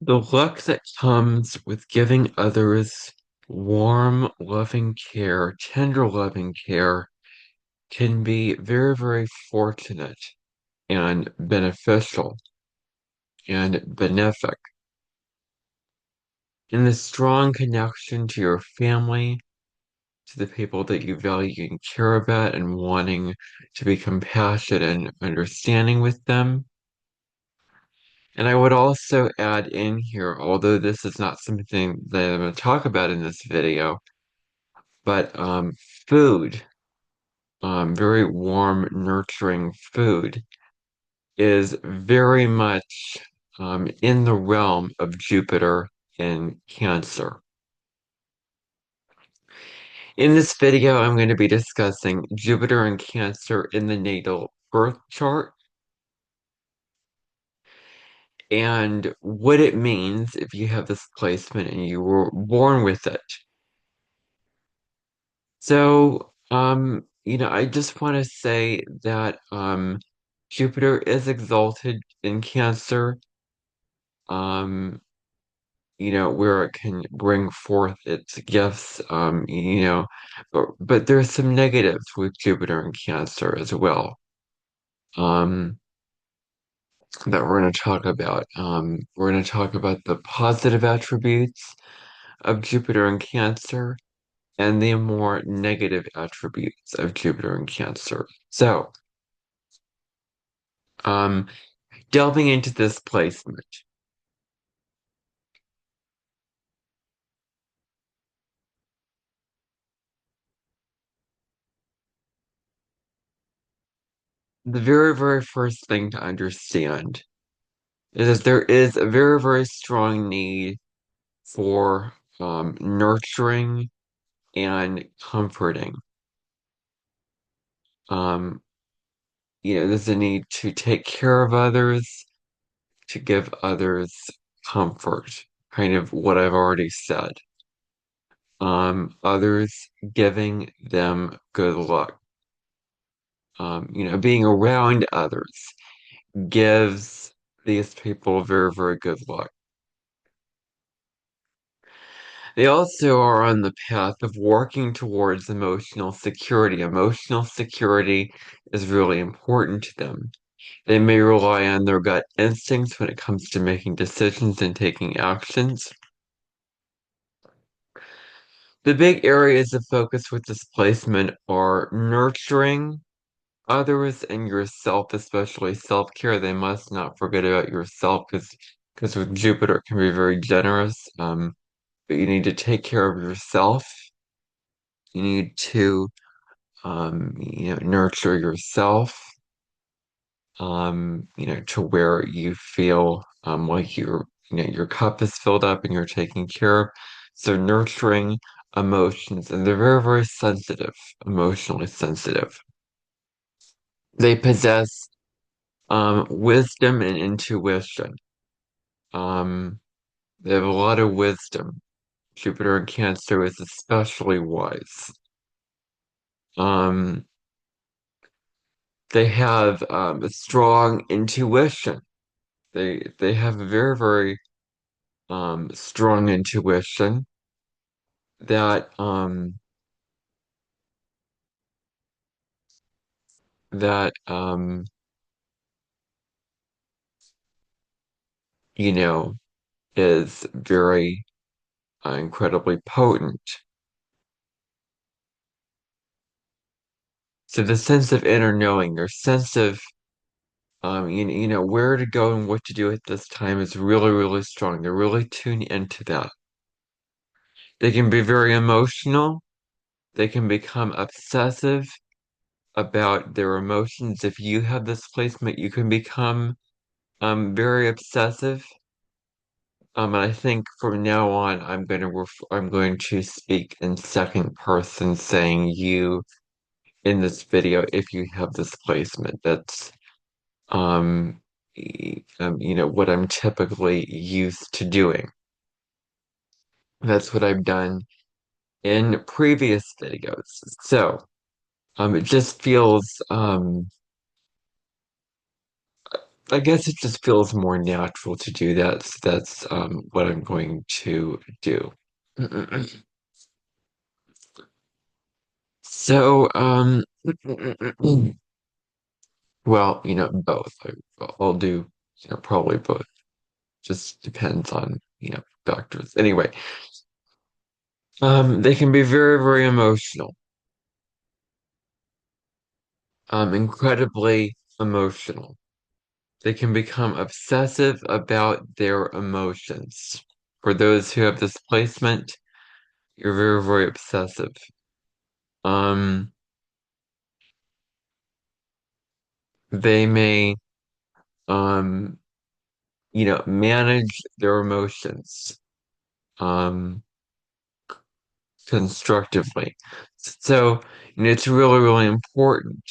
The luck that comes with giving others warm, loving care, tender, loving care, can be very, very fortunate and beneficial and benefic. And the strong connection to your family, to the people that you value and care about, and wanting to be compassionate and understanding with them. And I would also add in here, although this is not something that I'm going to talk about in this video, but food, very warm, nurturing food, is very much in the realm of Jupiter in Cancer. In this video, I'm going to be discussing Jupiter in Cancer in the natal birth chart and what it means if you have this placement and you were born with it. So, I just want to say that Jupiter is exalted in Cancer, um, where it can bring forth its gifts, but there's some negatives with Jupiter in Cancer as well, um, that we're going to talk about. We're going to talk about the positive attributes of Jupiter in Cancer and the more negative attributes of Jupiter in Cancer. So, um, delving into this placement, the very, very first thing to understand is that there is a very, very strong need for nurturing and comforting. Um, there's a need to take care of others, to give others comfort, kind of what I've already said. Others giving them good luck. Being around others gives these people very, very good luck. They also are on the path of working towards emotional security. Emotional security is really important to them. They may rely on their gut instincts when it comes to making decisions and taking actions. The big areas of focus with displacement are nurturing others and yourself, especially self-care. They must not forget about yourself because with Jupiter it can be very generous. But you need to take care of yourself. You need to nurture yourself, to where you feel like your cup is filled up and you're taken care of. So nurturing emotions, and they're very, very sensitive, emotionally sensitive. They possess wisdom and intuition. Um, they have a lot of wisdom. Jupiter in Cancer is especially wise. Um, they have a strong intuition. They have a very, very strong intuition that you know is very incredibly potent. So the sense of inner knowing, their sense of where to go and what to do at this time is really, really strong. They're really tuned into that. They can be very emotional. They can become obsessive about their emotions. If you have this placement, you can become very obsessive. And I think from now on, I'm going to speak in second person, saying you in this video if you have this placement. That's um, what I'm typically used to doing. That's what I've done in previous videos. So it just feels I guess it just feels more natural to do that. So that's what I'm going to do. So, well, both. I'll do, probably both. Just depends on, factors. Anyway, they can be very, very emotional, incredibly emotional. They can become obsessive about their emotions. For those who have displacement, you're very, very obsessive. Um, they may, um, manage their emotions, um, constructively. So, it's really, really important,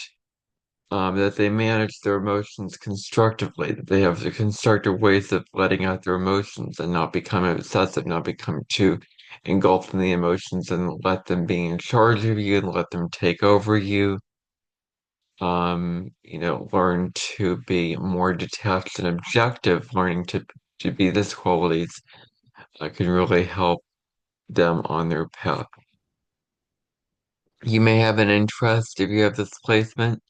that they manage their emotions constructively, that they have the constructive ways of letting out their emotions and not become obsessive, not become too engulfed in the emotions and let them be in charge of you and let them take over you. Learn to be more detached and objective, learning to be these qualities can really help them on their path. You may have an interest if you have this placement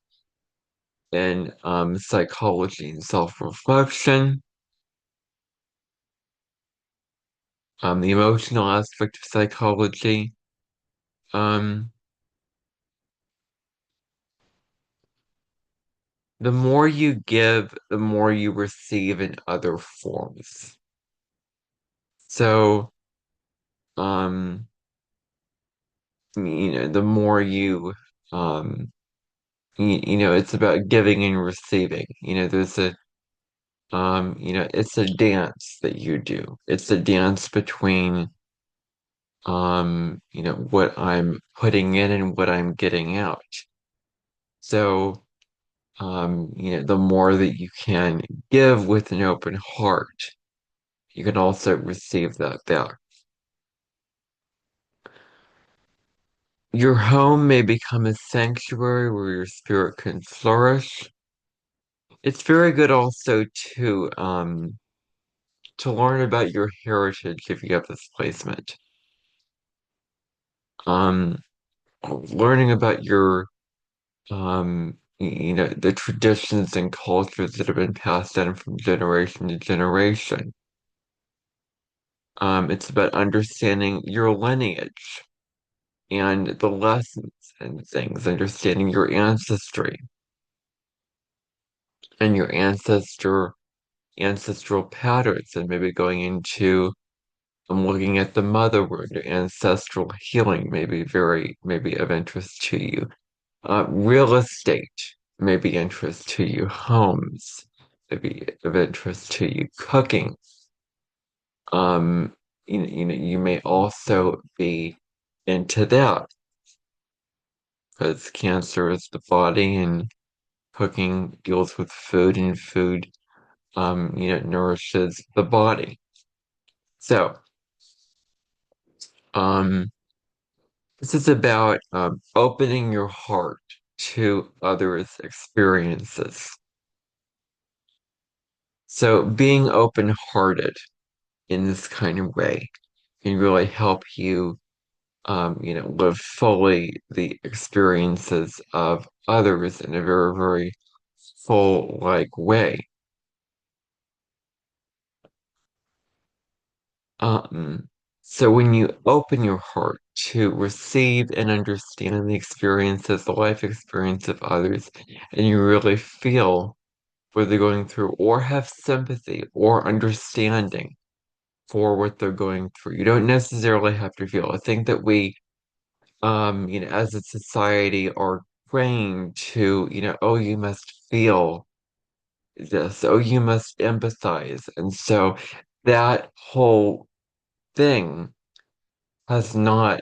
in psychology and self-reflection, the emotional aspect of psychology. Um, the more you give, the more you receive in other forms. So, um, the more it's about giving and receiving. It's a dance that you do. It's a dance between, what I'm putting in and what I'm getting out. So, the more that you can give with an open heart, you can also receive that back. Your home may become a sanctuary where your spirit can flourish. It's very good also to learn about your heritage if you have this placement. Um, Learning about your the traditions and cultures that have been passed down from generation to generation. It's about understanding your lineage and the lessons and things, understanding your ancestry and your ancestral patterns, and maybe going into looking at the mother wound, ancestral healing maybe of interest to you. Real estate may be interest to you. Homes may be of interest to you. Cooking. Um, you may also be into that because cancer is the body and cooking deals with food and food, nourishes the body. So, um, this is about opening your heart to others' experiences. So, being open-hearted in this kind of way can really help you, live fully the experiences of others in a very, very full-like way. Um, so when you open your heart to receive and understand the experiences, the life experience of others, and you really feel what they're going through, or have sympathy or understanding for what they're going through. You don't necessarily have to feel. I think that we, as a society are trained to, oh, you must feel this, oh, you must empathize. And so that whole thing has not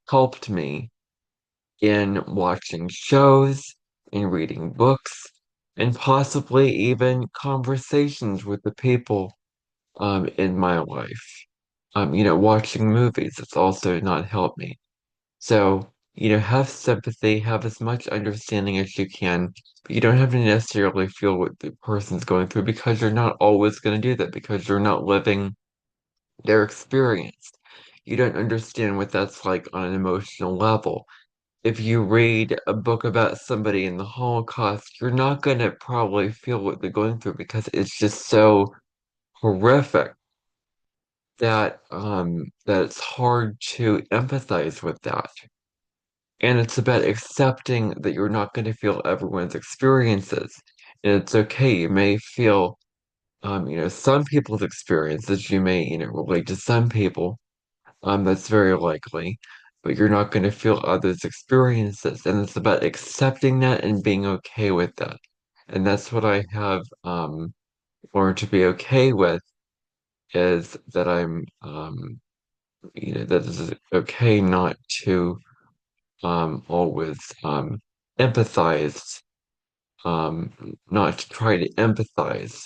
helped me in watching shows, in reading books, and possibly even conversations with the people in my life. Watching movies, it's also not helped me. So, have sympathy, have as much understanding as you can, but you don't have to necessarily feel what the person's going through because you're not always going to do that because you're not living their experience. You don't understand what that's like on an emotional level. If you read a book about somebody in the Holocaust, you're not going to probably feel what they're going through because it's just so horrific that it's hard to empathize with that. And it's about accepting that you're not going to feel everyone's experiences. And it's okay. You may feel, some people's experiences. You may, relate to some people. That's very likely. But you're not going to feel others' experiences. And it's about accepting that and being okay with that. And that's what I have learned to be okay with is that that it's okay not to always empathize, um, not to try to empathize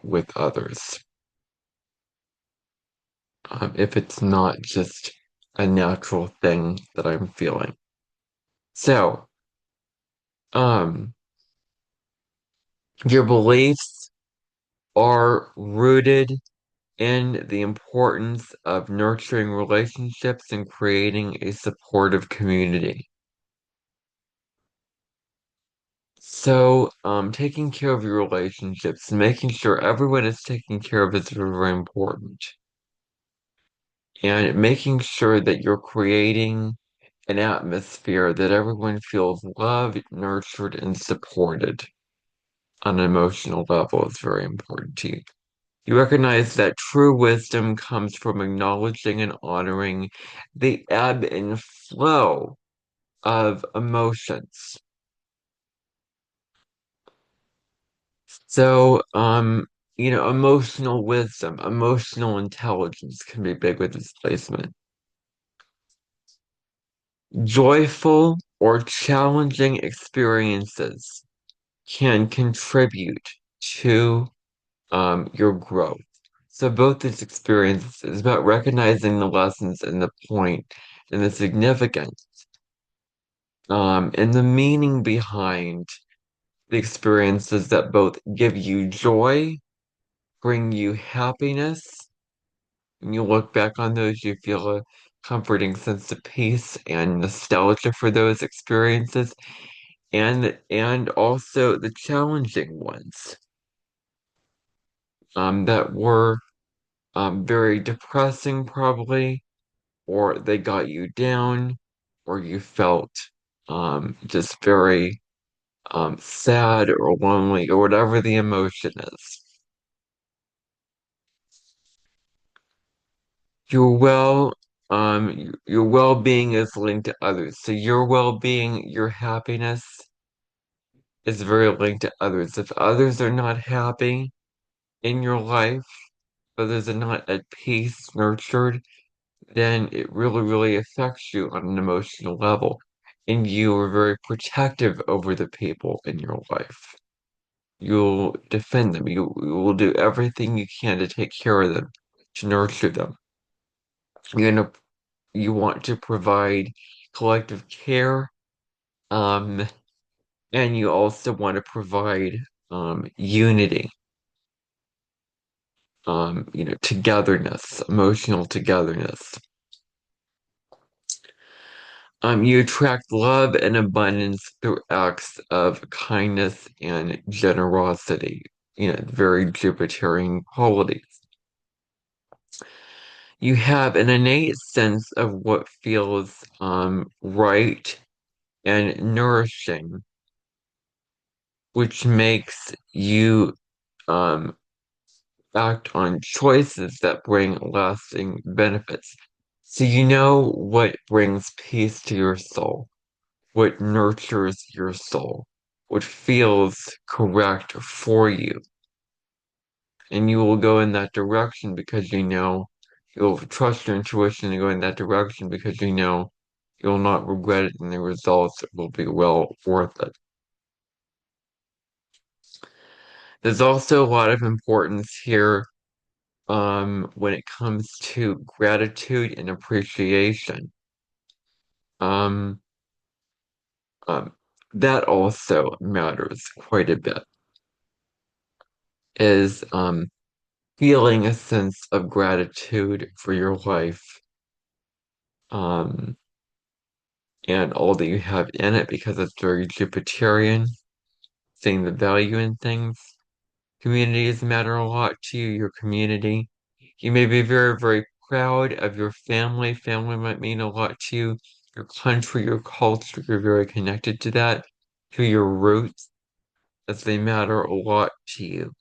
with others if it's not just a natural thing that I'm feeling. So, um, your beliefs are rooted in the importance of nurturing relationships and creating a supportive community. So, taking care of your relationships and making sure everyone is taken care of is very, very important. And making sure that you're creating an atmosphere that everyone feels loved, nurtured, and supported on an emotional level is very important to you. You recognize that true wisdom comes from acknowledging and honoring the ebb and flow of emotions. So, emotional wisdom, emotional intelligence can be big with this placement. Joyful or challenging experiences can contribute to your growth. So both these experiences is about recognizing the lessons and the point and the significance, and the meaning behind the experiences that both give you joy, bring you happiness. When you look back on those, you feel a comforting sense of peace and nostalgia for those experiences, and also the challenging ones, that were very depressing, probably, or they got you down, or you felt just very sad or lonely, or whatever the emotion is. Your your well-being is linked to others. So your well-being, your happiness is very linked to others. If others are not happy in your life, others are not at peace, nurtured, then it really, really affects you on an emotional level. And you are very protective over the people in your life. You'll defend them. You will do everything you can to take care of them, to nurture them. You know, you want to provide collective care, um, and you also want to provide unity, togetherness, emotional togetherness. You attract love and abundance through acts of kindness and generosity, very Jupiterian qualities. You have an innate sense of what feels right and nourishing, which makes you um, act on choices that bring lasting benefits. So you know what brings peace to your soul, what nurtures your soul, what feels correct for you. And you will go in that direction because you'll trust your intuition and go in that direction because you'll not regret it and the results will be well worth it. There's also a lot of importance here when it comes to gratitude and appreciation. Um, um, that also matters quite a bit, is feeling a sense of gratitude for your life, um, and all that you have in it because it's very Jupiterian, seeing the value in things. Communities matter a lot to you, your community. You may be very, very proud of your family. Family might mean a lot to you. Your country, your culture, you're very connected to that, to your roots, as they matter a lot to you.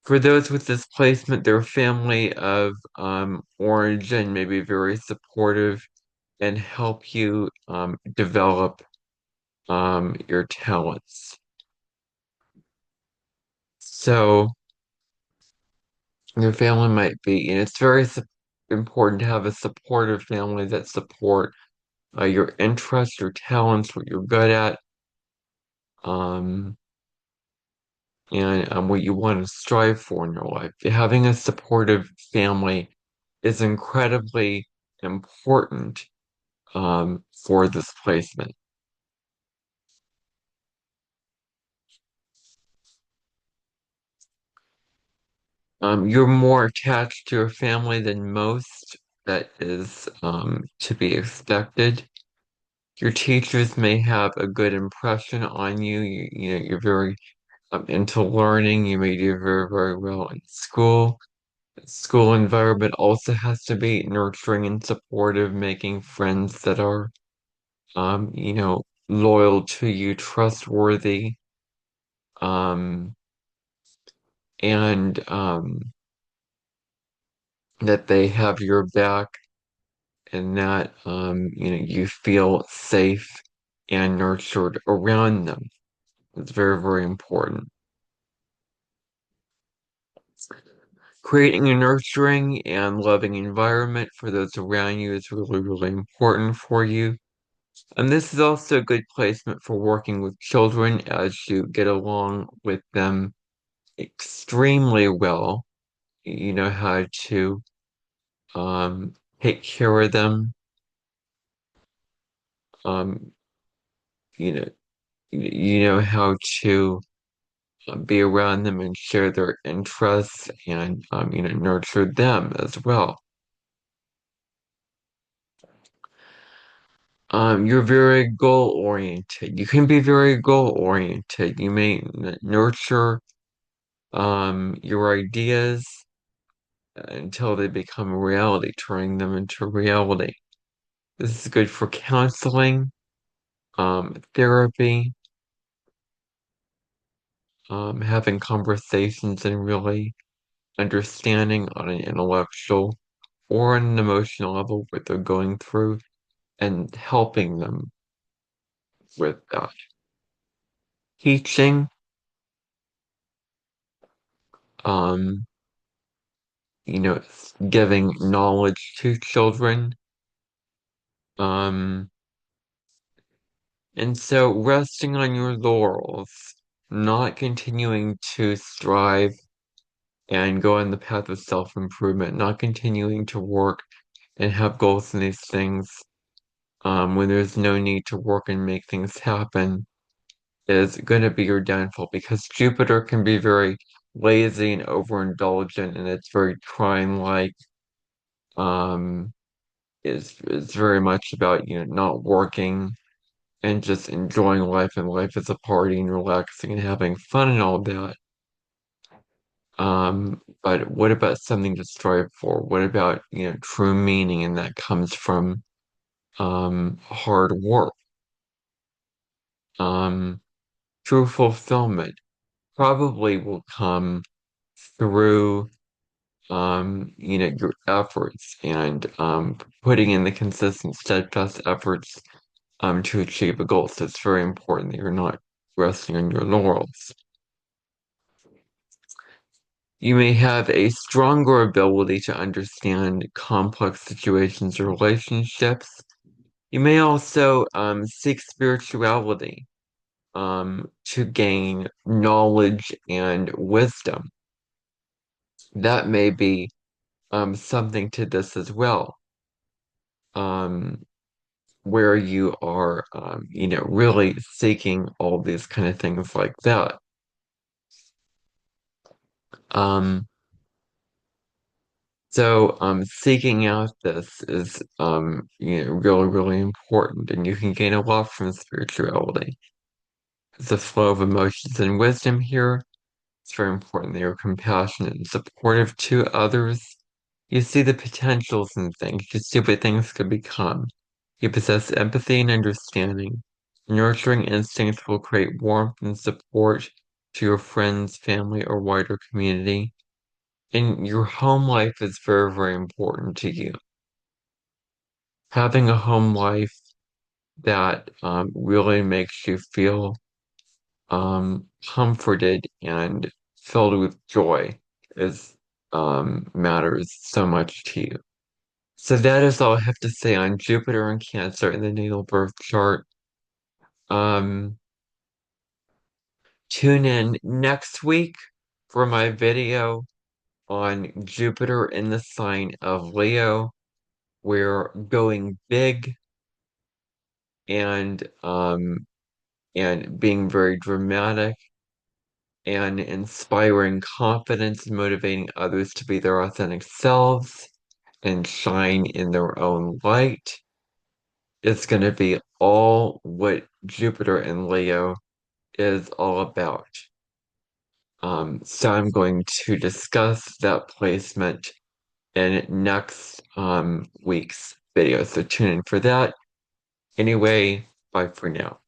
For those with displacement, their family of origin may be very supportive and help you develop your talents. So your family might be, and it's very important to have a supportive family that support your interests, your talents, what you're good at, um, and what you want to strive for in your life. Having a supportive family is incredibly important for this placement. You're more attached to your family than most. That is to be expected. Your teachers may have a good impression on you. You're very into learning. You may do very, very well in school. School environment also has to be nurturing and supportive, making friends that are, loyal to you, trustworthy, um, and that they have your back and that, you feel safe and nurtured around them. It's very, very important. Creating a nurturing and loving environment for those around you is really, really important for you. And this is also a good placement for working with children as you get along with them extremely well. You know how to take care of them. Um, you know, you know how to be around them and share their interests and nurture them as well. You're very goal oriented. You can be very goal oriented. You may nurture your ideas until they become a reality, turning them into reality. This is good for counseling, therapy, having conversations and really understanding on an intellectual or an emotional level what they're going through and helping them with that. Teaching, um, giving knowledge to children. Um, and so resting on your laurels, not continuing to strive and go on the path of self-improvement, not continuing to work and have goals in these things, when there's no need to work and make things happen, is going to be your downfall because Jupiter can be very lazy and overindulgent, and it's very trying like um is very much about not working and just enjoying life, and life is a party and relaxing and having fun and all that. But what about something to strive for? What about true meaning, and that comes from hard work. um True fulfillment probably will come through your efforts and putting in the consistent, steadfast efforts to achieve a goal. So it's very important that you're not resting on your laurels. You may have a stronger ability to understand complex situations or relationships. You may also seek spirituality to gain knowledge and wisdom. That may be something to this as well. um, where you are, really seeking all these kind of things like that. Um, seeking out this is, really, really important, and you can gain a lot from spirituality. The flow of emotions and wisdom here. It's very important that you're compassionate and supportive to others. You see the potentials in things. You see what things could become. You possess empathy and understanding. Nurturing instincts will create warmth and support to your friends, family, or wider community. And your home life is very, very important to you. Having a home life that really makes you feel comforted and filled with joy is matters so much to you. So that is all I have to say on Jupiter and Cancer in the natal birth chart. Um, Tune in next week for my video on Jupiter in the sign of Leo. We're going big and being very dramatic and inspiring confidence, motivating others to be their authentic selves and shine in their own light. It's going to be all what Jupiter and Leo is all about. So I'm going to discuss that placement in next week's video. So tune in for that. Anyway, bye for now.